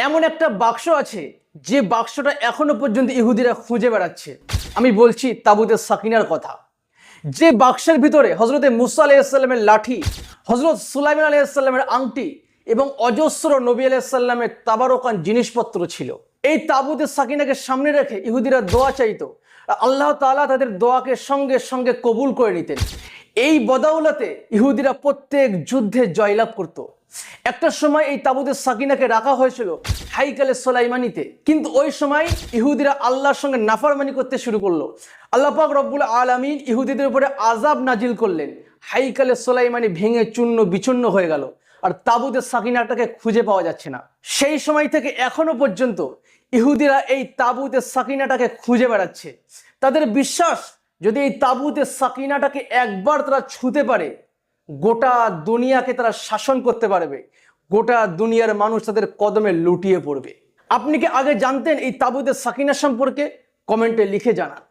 এমন একটা বাক্স আছে যে বাক্সটা এখনো পর্যন্ত ইহুদিরা খুঁজে বেড়াচ্ছে। আমি বলছি তাবুতে সাকিনার কথা। যে বাক্সের ভিতরে হজরতে মুসা আলাইহিসসালামের লাঠি, হজরত সুলাইমান আলাইহিসসালামের আংটি এবং অজস্র নবী আলাইহিসসালামের তাবারকান জিনিসপত্র ছিল। এই তাবুতে সাকিনাকে সামনে রেখে ইহুদিরা দোয়া চাইতো, আল্লাহ তাআলা তাদের দোয়াকে সঙ্গে সঙ্গে কবুল করে নিতেন। এই বদাউলতে ইহুদিরা প্রত্যেক যুদ্ধে জয়লাভ করত। একটা সময় এই তাবুতে সাকিনাকে রাখা হয়েছিল হাইকালে সোলাইমানিতে, কিন্তু ওই সময় ইহুদিরা আল্লাহর সঙ্গে নাফরমানি করতে শুরু করলো। আল্লাহ পাক রব্বুল আলামিন ইহুদিদের উপরে আযাব নাজিল করলেন। হাইকালে সোলাইমানি ভেঙে চূর্ণ বিচূর্ণ হয়ে গেল, আর তাবুতে সাকিনাটাকে খুঁজে পাওয়া যাচ্ছে না। সেই সময় থেকে এখনো পর্যন্ত ইহুদিরা এই তাবুতে সাকিনাটাকে খুঁজে বেড়াচ্ছে। তাদের বিশ্বাস, যদি এই তাবুতে সাকিনাটাকে একবার তারা ছুঁতে পারে, গোটা দুনিয়াকে তারা শাসন করতে পারবে, গোটা দুনিয়ার মানুষ তাদের কদমে লুটিয়ে পড়বে। আপনি কি আগে জানতেন এই তাবুতে সাকিনা সম্পর্কে? কমেন্টে লিখে জানান।